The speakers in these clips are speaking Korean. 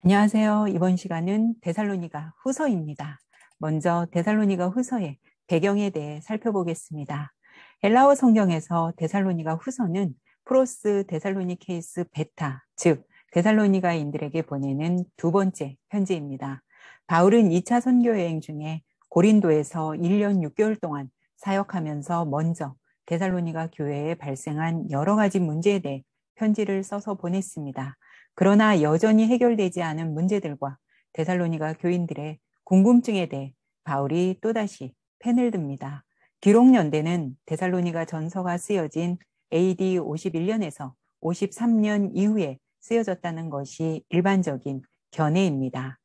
안녕하세요. 이번 시간은 데살로니가 후서입니다. 먼저 데살로니가 후서의 배경에 대해 살펴보겠습니다. 헬라어 성경에서 데살로니가 후서는 프로스 데살로니케이스 베타, 즉 데살로니가인들에게 보내는 두 번째 편지입니다. 바울은 2차 선교 여행 중에 고린도에서 1년 6개월 동안 사역하면서 먼저 데살로니가 교회에 발생한 여러 가지 문제에 대해 편지를 써서 보냈습니다. 그러나 여전히 해결되지 않은 문제들과 데살로니가 교인들의 궁금증에 대해 바울이 또다시 펜을 듭니다. 기록 연대는 데살로니가 전서가 쓰여진 AD 51년에서 53년 이후에 쓰여졌다는 것이 일반적인 견해입니다.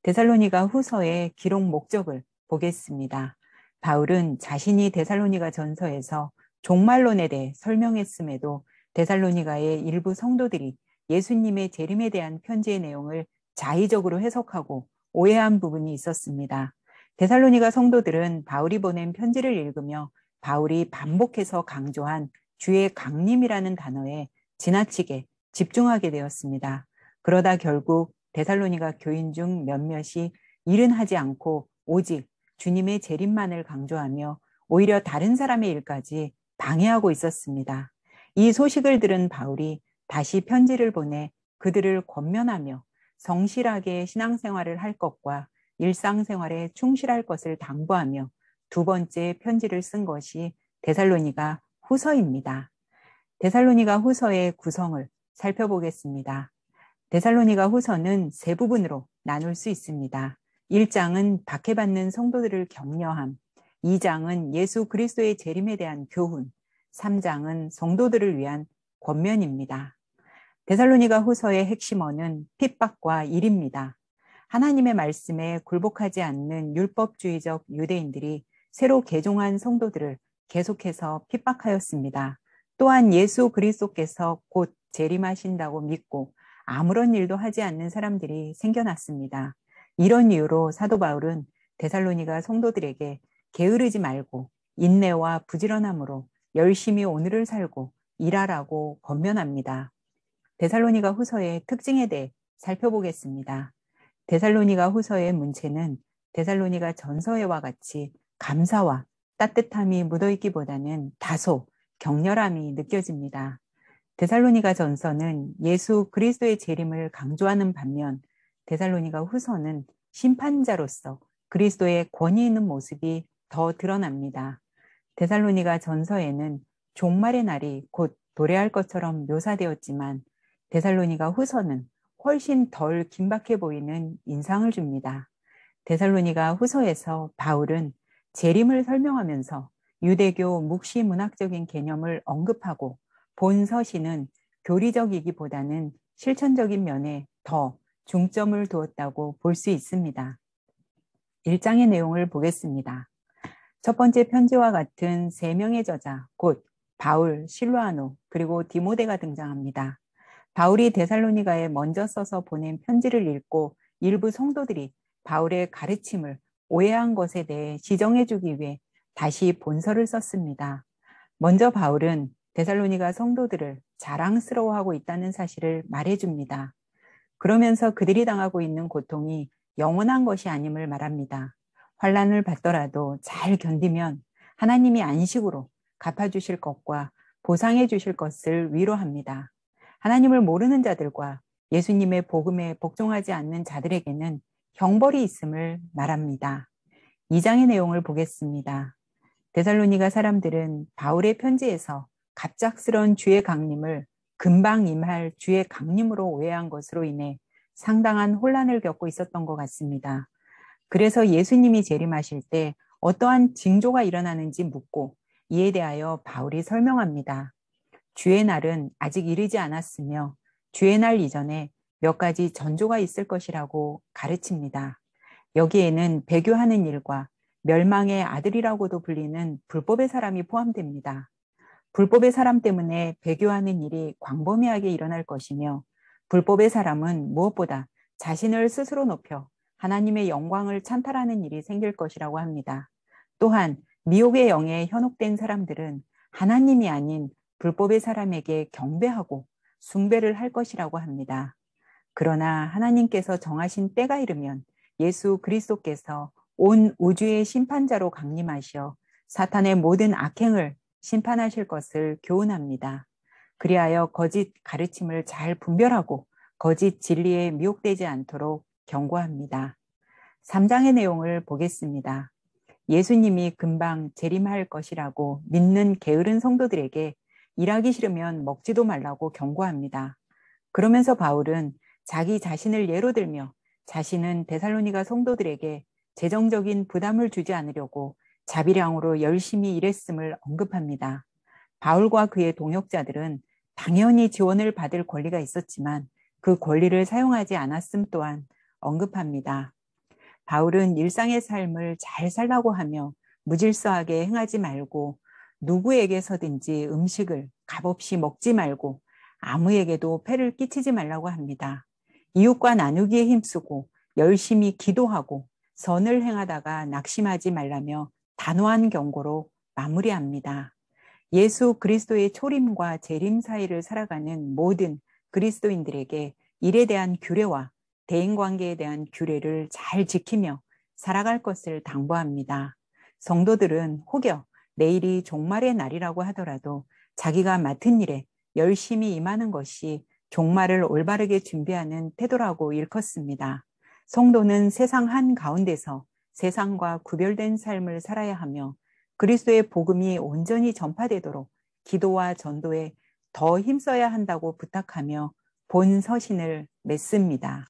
데살로니가 후서의 기록 목적을 보겠습니다. 바울은 자신이 데살로니가 전서에서 종말론에 대해 설명했음에도 데살로니가의 일부 성도들이 예수님의 재림에 대한 편지의 내용을 자의적으로 해석하고 오해한 부분이 있었습니다. 데살로니가 성도들은 바울이 보낸 편지를 읽으며 바울이 반복해서 강조한 주의 강림이라는 단어에 지나치게 집중하게 되었습니다. 그러다 결국 데살로니가 교인 중 몇몇이 일은 하지 않고 오직 주님의 재림만을 강조하며 오히려 다른 사람의 일까지 방해하고 있었습니다. 이 소식을 들은 바울이 다시 편지를 보내 그들을 권면하며 성실하게 신앙생활을 할 것과 일상생활에 충실할 것을 당부하며 두 번째 편지를 쓴 것이 데살로니가 후서입니다. 데살로니가 후서의 구성을 살펴보겠습니다. 데살로니가 후서는 세 부분으로 나눌 수 있습니다. 1장은 박해받는 성도들을 격려함, 2장은 예수 그리스도의 재림에 대한 교훈, 3장은 성도들을 위한 권면입니다. 데살로니가 후서의 핵심어는 핍박과 일입니다. 하나님의 말씀에 굴복하지 않는 율법주의적 유대인들이 새로 개종한 성도들을 계속해서 핍박하였습니다. 또한 예수 그리스도께서 곧 재림하신다고 믿고 아무런 일도 하지 않는 사람들이 생겨났습니다. 이런 이유로 사도 바울은 데살로니가 성도들에게 게으르지 말고 인내와 부지런함으로 열심히 오늘을 살고 일하라고 권면합니다. 데살로니가 후서의 특징에 대해 살펴보겠습니다. 데살로니가 후서의 문체는 데살로니가 전서에와 같이 감사와 따뜻함이 묻어있기보다는 다소 격렬함이 느껴집니다. 데살로니가 전서는 예수 그리스도의 재림을 강조하는 반면 데살로니가 후서는 심판자로서 그리스도의 권위 있는 모습이 더 드러납니다. 데살로니가 전서에는 종말의 날이 곧 도래할 것처럼 묘사되었지만 데살로니가 후서는 훨씬 덜 긴박해 보이는 인상을 줍니다. 데살로니가 후서에서 바울은 재림을 설명하면서 유대교 묵시 문학적인 개념을 언급하고 본 서신은 교리적이기보다는 실천적인 면에 더 중점을 두었다고 볼 수 있습니다. 1장의 내용을 보겠습니다. 첫 번째 편지와 같은 세 명의 저자, 곧 바울, 실로아노, 그리고 디모데가 등장합니다. 바울이 데살로니가에 먼저 써서 보낸 편지를 읽고 일부 성도들이 바울의 가르침을 오해한 것에 대해 지정해주기 위해 다시 본서를 썼습니다. 먼저 바울은 데살로니가 성도들을 자랑스러워하고 있다는 사실을 말해줍니다. 그러면서 그들이 당하고 있는 고통이 영원한 것이 아님을 말합니다. 환난을 받더라도 잘 견디면 하나님이 안식으로 갚아주실 것과 보상해 주실 것을 위로합니다. 하나님을 모르는 자들과 예수님의 복음에 복종하지 않는 자들에게는 형벌이 있음을 말합니다. 2장의 내용을 보겠습니다. 데살로니가 사람들은 바울의 편지에서 갑작스러운 주의 강림을 금방 임할 주의 강림으로 오해한 것으로 인해 상당한 혼란을 겪고 있었던 것 같습니다. 그래서 예수님이 재림하실 때 어떠한 징조가 일어나는지 묻고 이에 대하여 바울이 설명합니다. 주의 날은 아직 이르지 않았으며 주의 날 이전에 몇 가지 전조가 있을 것이라고 가르칩니다. 여기에는 배교하는 일과 멸망의 아들이라고도 불리는 불법의 사람이 포함됩니다. 불법의 사람 때문에 배교하는 일이 광범위하게 일어날 것이며 불법의 사람은 무엇보다 자신을 스스로 높여 하나님의 영광을 찬탈하는 일이 생길 것이라고 합니다. 또한 미혹의 영에 현혹된 사람들은 하나님이 아닌 불법의 사람에게 경배하고 숭배를 할 것이라고 합니다. 그러나 하나님께서 정하신 때가 이르면 예수 그리스도께서 온 우주의 심판자로 강림하시어 사탄의 모든 악행을 심판하실 것을 교훈합니다. 그리하여 거짓 가르침을 잘 분별하고 거짓 진리에 미혹되지 않도록 경고합니다. 3장의 내용을 보겠습니다. 예수님이 금방 재림할 것이라고 믿는 게으른 성도들에게 일하기 싫으면 먹지도 말라고 경고합니다. 그러면서 바울은 자기 자신을 예로 들며 자신은 데살로니가 성도들에게 재정적인 부담을 주지 않으려고 자비량으로 열심히 일했음을 언급합니다. 바울과 그의 동역자들은 당연히 지원을 받을 권리가 있었지만 그 권리를 사용하지 않았음 또한 언급합니다. 바울은 일상의 삶을 잘 살라고 하며 무질서하게 행하지 말고 누구에게서든지 음식을 값없이 먹지 말고 아무에게도 폐를 끼치지 말라고 합니다. 이웃과 나누기에 힘쓰고 열심히 기도하고 선을 행하다가 낙심하지 말라며 단호한 경고로 마무리합니다. 예수 그리스도의 초림과 재림 사이를 살아가는 모든 그리스도인들에게 일에 대한 규례와 대인관계에 대한 규례를 잘 지키며 살아갈 것을 당부합니다. 성도들은 혹여 내일이 종말의 날이라고 하더라도 자기가 맡은 일에 열심히 임하는 것이 종말을 올바르게 준비하는 태도라고 일컫습니다. 성도는 세상 한가운데서 세상과 구별된 삶을 살아야 하며 그리스도의 복음이 온전히 전파되도록 기도와 전도에 더 힘써야 한다고 부탁하며 본 서신을 맺습니다.